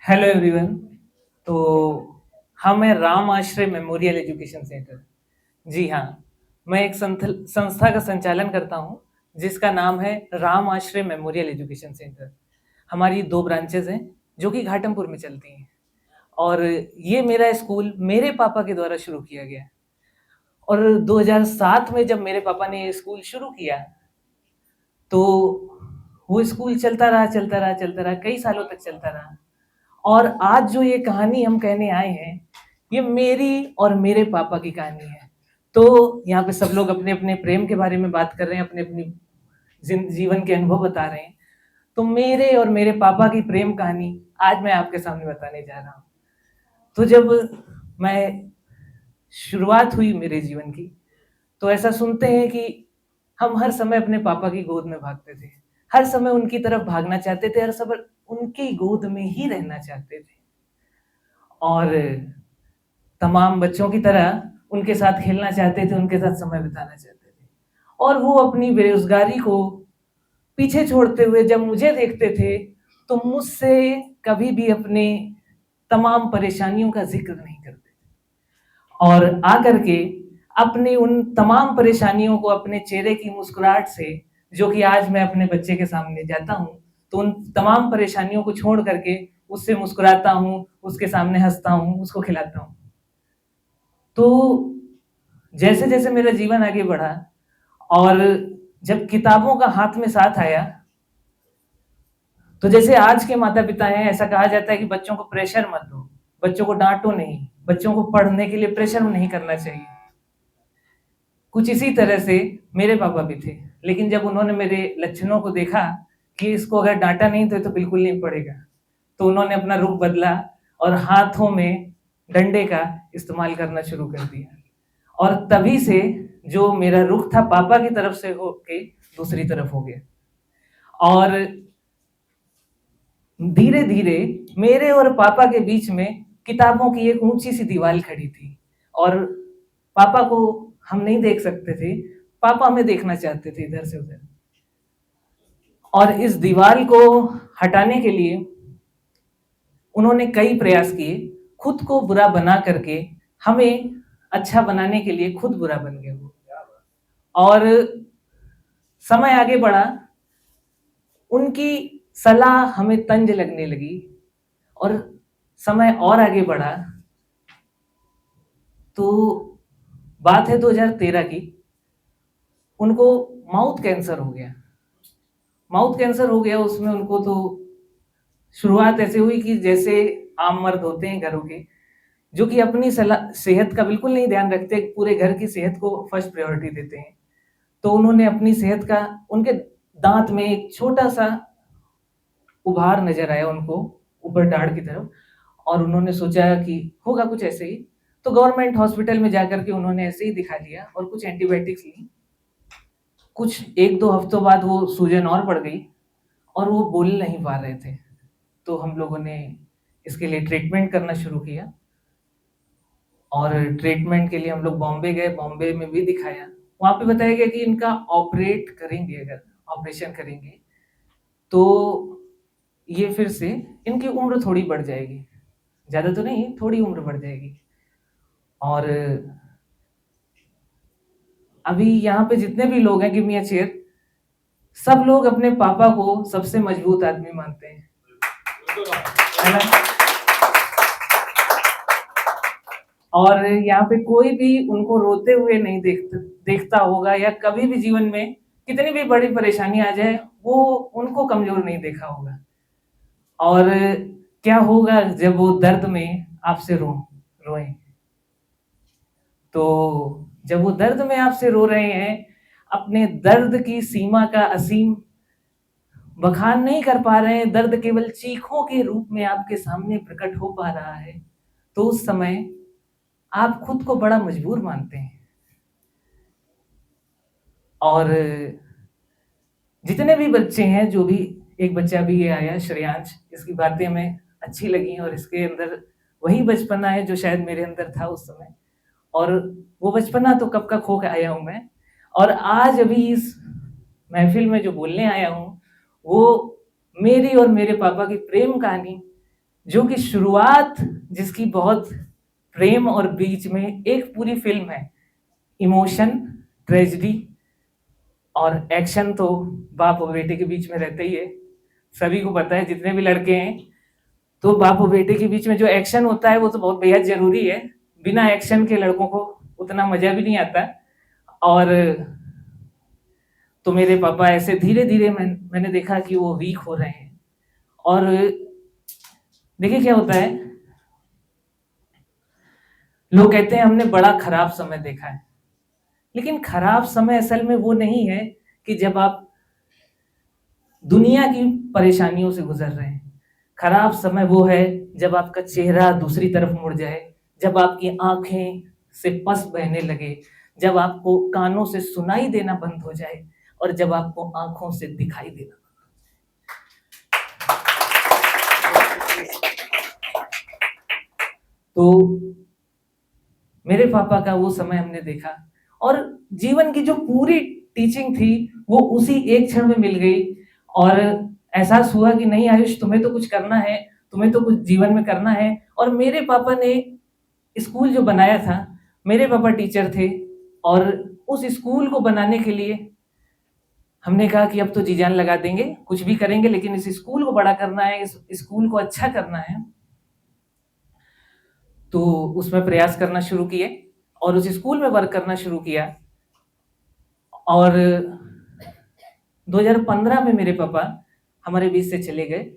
Hello everyone. तो हम हैं राम आश्रय मेमोरियल एजुकेशन सेंटर। जी हाँ, मैं एक संस्था का संचालन करता हूँ जिसका नाम है राम आश्रय मेमोरियल एजुकेशन सेंटर। हमारी 2 ब्रांचेज़ हैं जो कि घाटमपुर में चलती हैं और ये मेरा स्कूल मेरे पापा के द्वारा शुरू किया गया और 2007 में जब मेरे पापा ने ये स्कूल शुरू किया, तो वो स्कूल चलता रहा, कई सालों तक चलता रहा। और आज जो ये कहानी हम कहने आए हैं, ये मेरी और मेरे पापा की कहानी है। तो यहाँ पे सब लोग अपने-अपने प्रेम के बारे में बात कर रहे हैं, अपने-अपनी जीवन के अनुभव बता रहे हैं। तो मेरे और मेरे पापा की प्रेम कहानी आज मैं आपके सामने बताने जा रहा हूँ। तो जब मैं शुरुआत हुई मेरे जीवन की, तो ऐसा सुनते हैं कि हम हर समय अपने पापा की गोद में भागते थे। हर समय उनकी तरफ भागना चाहते थे, हर समय उनकी गोद में ही रहना चाहते थे। और तमाम बच्चों की तरह उनके साथ खेलना चाहते थे, उनके साथ समय बिताना चाहते थे। और वो अपनी बेरोज़गारी को पीछे छोड़ते हुए जब मुझे देखते थे, तो मुझसे कभी भी अपने तमाम परेशानियों का ज़िक्र नहीं करते। और आकर के अपनी उन तमाम परेशानियों को अपने चेहरे की मुस्कुराहट से, जो कि आज मैं अपने बच्चे के सामने जाता हूँ, तो उन तमाम परेशानियों को छोड़ करके उससे मुस्कुराता हूँ, उसके सामने हँसता हूँ, उसको खिलाता हूँ। तो जैसे-जैसे मेरा जीवन आगे बढ़ा और जब किताबों का हाथ में साथ आया, तो जैसे आज के माता-पिता हैं, ऐसा कहा जाता है कि बच्चों को प्रेशर मत दो, बच्चों को डाँटो नहीं, बच्चों को पढ़ने के लिए प्रेशर नहीं करना चाहिए। कुछ इसी तरह से मेरे पापा भी थे, लेकिन जब उन्होंने मेरे लक्षणों को देखा कि इसको अगर डाँटा नहीं तो ये तो बिल्कुल नहीं पढ़ेगा, तो उन्होंने अपना रुख बदला और हाथों में डंडे का इस्तेमाल करना शुरू कर दिया। और तभी से जो मेरा रुख था पापा की तरफ से होके दूसरी तरफ हो गया। और धीरे-धीरे मेरे और पापा के बीच में किताबों की एक ऊँची-सी दीवार खड़ी थी और पापा को हम नहीं देख सकते थे, पापा हमें देखना चाहते थे इधर से उधर। और इस दीवार को हटाने के लिए उन्होंने कई प्रयास किए, खुद को बुरा बना करके हमें अच्छा बनाने के लिए खुद बुरा बन गए वो। और समय आगे बढ़ा, उनकी सलाह हमें तंज लगने लगी और समय और आगे बढ़ा, तो बात है 2013 की, उनको माउथ कैंसर हो गया। माउथ कैंसर हो गया, उसमें उनको तो शुरुआत ऐसे हुई कि जैसे आम मर्द होते हैं घरों के, जो कि अपनी सेहत का बिल्कुल नहीं ध्यान रखते, पूरे घर की सेहत को फर्स्ट प्रायोरिटी देते हैं। तो उन्होंने अपनी सेहत का, उनके दाँत में एक छोटा-सा उभार नज़र आया उनको, ऊपर दाढ़ की तरफ, और उन्होंने सोचा कि होगा कुछ ऐसे ही। तो गवर्नमेंट हॉस्पिटल में जाकर के उन्होंने ऐसे ही दिखा लिया और कुछ एंटीबायोटिक्स ली। कुछ 1-2 हफ्तों बाद वो सूजन और बढ़ गई और वो बोल नहीं पा रहे थे। तो हम लोगों ने इसके लिए ट्रीटमेंट करना शुरू किया और ट्रीटमेंट के लिए हम लोग बॉम्बे गए, बॉम्बे में भी दिखाया। वहाँ पे बताया गया कि इनका ऑपरेट करेंगे, अगर ऑपरेशन करेंगे, तो ये फिर से इनकी उम्र थोड़ी बढ़ जाएगी। ज़्यादा तो नहीं, थोड़ी उम्र बढ़ जाएगी। और अभी यहाँ पे जितने भी लोग हैं, गिव मी अ चीयर, सब लोग अपने पापा को सबसे मजबूत आदमी मानते हैं, है ना? और यहाँ पे कोई भी उनको रोते हुए नहीं देखता होगा, या कभी भी जीवन में कितनी भी बड़ी परेशानी आ जाए, वो उनको कमज़ोर नहीं देखा होगा। और क्या होगा जब वो दर्द में आपसे रोएँ? तो जब वो दर्द में आपसे रो रहे हैं, अपने दर्द की सीमा का असीम बखान नहीं कर पा रहे हैं, दर्द केवल चीखों के रूप में आपके सामने प्रकट हो पा रहा है, तो उस समय आप खुद को बड़ा मजबूर मानते हैं। और जितने भी बच्चे हैं, जो भी, एक बच्चा भी ये आया श्रेयांश, इसकी बातें हमें अच्छी लगी और इसके अंदर वही बचपना है जो शायद मेरे अंदर था उस समय। और वो बचपना तो कब का खो के आया हूँ मैं, और आज अभी इस महफ़िल में जो बोलने आया हूँ, वो मेरी और मेरे पापा की प्रेम कहानी, जो कि शुरुआत जिसकी बहुत प्रेम और बीच में एक पूरी फिल्म है, इमोशन, ट्रेजेडी और एक्शन तो बाप और बेटे के बीच में रहता ही है। सभी को पता है, जितने भी लड़के हैं, तो बाप और बेटे के बीच में जो एक्शन होता है वो तो बहुत बेहद जरूरी है। बिना एक्शन के लड़कों को उतना मजा भी नहीं आता। और तो मेरे पापा ऐसे धीरे धीरे मैंने देखा कि वो वीक हो रहे हैं। और देखिए क्या होता है, लोग कहते हैं हमने बड़ा खराब समय देखा है, लेकिन खराब समय असल में वो नहीं है कि जब आप दुनिया की परेशानियों से गुजर रहे हैं। खराब समय वो है जब आपका चेहरा दूसरी तरफ मुड़ जाए, जब आपकी आंखें से पस बहने लगे, जब आपको कानों से सुनाई देना बंद हो जाए और जब आपको आंखों से दिखाई देना। तो मेरे पापा का वो समय हमने देखा और जीवन की जो पूरी टीचिंग थी वो उसी एक क्षण में मिल गई। और एहसास हुआ कि नहीं आयुष, तुम्हें तो कुछ करना है, तुम्हें तो कुछ जीवन में करना है। और मेरे पापा ने स्कूल जो बनाया था, मेरे पापा टीचर थे, और उस स्कूल को बनाने के लिए हमने कहा कि अब तो जी जान लगा देंगे, कुछ भी करेंगे, लेकिन इस स्कूल को बड़ा करना है, इस स्कूल को अच्छा करना है। तो उसमें प्रयास करना शुरू किए और उस स्कूल में वर्क करना शुरू किया। और 2015 में मेरे पापा हमारे बीच से चले गए,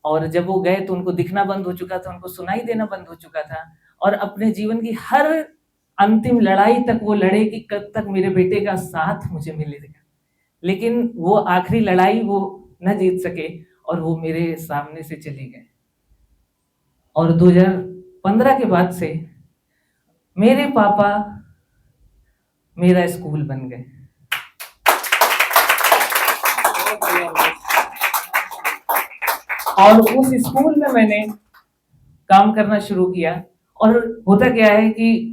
और जब वो गए तो उनको दिखना बंद हो चुका था, उनको सुनाई देना बंद हो चुका था। और अपने जीवन की हर अंतिम लड़ाई तक वो लड़े कि कब तक मेरे बेटे का साथ मुझे मिलेगा, लेकिन वो आखिरी लड़ाई वो न जीत सके और वो मेरे सामने से चले गए। और 2015 के बाद से मेरे पापा मेरा स्कूल बन गए। और उस स्कूल में मैंने काम करना शुरू किया। और होता क्या है कि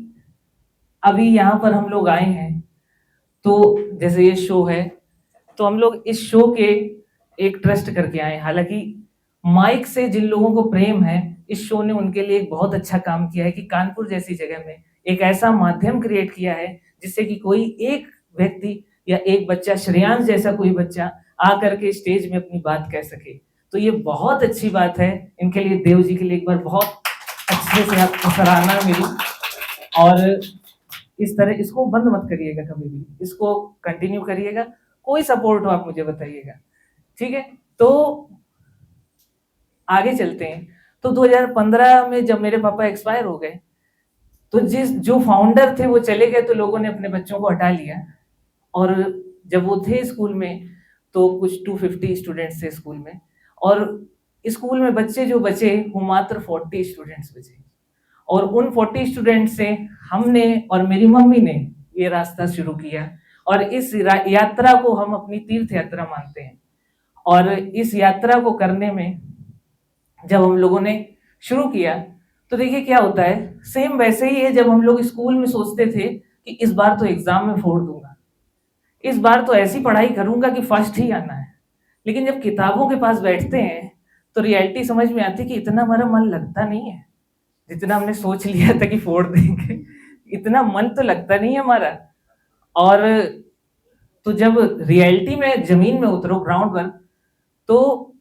अभी यहाँ पर हम लोग आए हैं, तो जैसे ये शो है, तो हम लोग इस शो के एक ट्रस्ट करके आए। हालांकि माइक से जिन लोगों को प्रेम है, इस शो ने उनके लिए एक बहुत अच्छा काम किया है कि कानपुर जैसी जगह में एक ऐसा माध्यम क्रिएट किया है जिससे कि कोई एक व्यक्ति या एक बच्चा, श्रेयांश जैसा कोई बच्चा, आकर के स्टेज में अपनी बात कह सके। तो ये बहुत अच्छी बात है। इनके लिए, देव जी के लिए एक बार बहुत अच्छे से आपको सराहना मिली। और इस तरह इसको बंद मत करिएगा, कभी भी इसको कंटिन्यू करिएगा। कोई सपोर्ट हो आप मुझे बताइएगा, ठीक है? तो आगे चलते हैं। तो 2015 में जब मेरे पापा एक्सपायर हो गए, तो जो फाउंडर थे वो चले गए, तो लोगों ने अपने बच्चों को हटा लिया। और जब वो थे स्कूल में तो कुछ 250 स्टूडेंट्स थे स्कूल में, और स्कूल में बच्चे जो बचे वो मात्र 40 स्टूडेंट्स बचे। और उन 40 स्टूडेंट से हमने और मेरी मम्मी ने ये रास्ता शुरू किया, और इस यात्रा को हम अपनी तीर्थ यात्रा मानते हैं। और इस यात्रा को करने में जब हम लोगों ने शुरू किया, तो देखिए क्या होता है, सेम वैसे ही है जब हम लोग स्कूल में सोचते थे कि इस बार तो एग्जाम में फोड़ दूंगा, इस बार तो ऐसी पढ़ाई करूंगा कि फर्स्ट ही आना है। लेकिन जब किताबों के पास बैठते हैं तो रियलिटी समझ में आती है कि इतना हमारा मन लगता नहीं है जितना हमने सोच लिया था कि फोड़ देंगे। इतना मन तो लगता नहीं है हमारा। और तो जब रियलिटी में, जमीन में उतरो, ग्राउंड वर्क, तो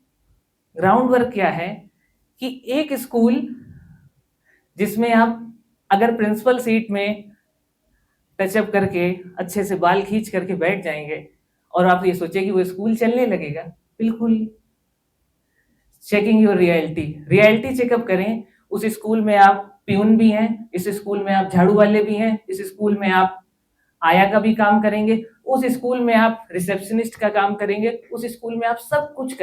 ग्राउंड वर्क क्या है कि एक स्कूल जिसमें आप अगर प्रिंसिपल सीट में टचअप करके अच्छे से बाल खींच करके बैठ जाएंगे और आप ये सोचे कि वो स्कूल चलने लगेगा, बिल्कुल। चेकिंग योर रियलिटी चेकअप करें। उस स्कूल में आप प्यून भी हैं, इस स्कूल में आप झाड़ू वाले भी हैं, इस स्कूल में आप आया का भी काम करेंगे, उस स्कूल में आप रिसेप्शनिस्ट का काम करेंगे, उस स्कूल में आप सब कुछ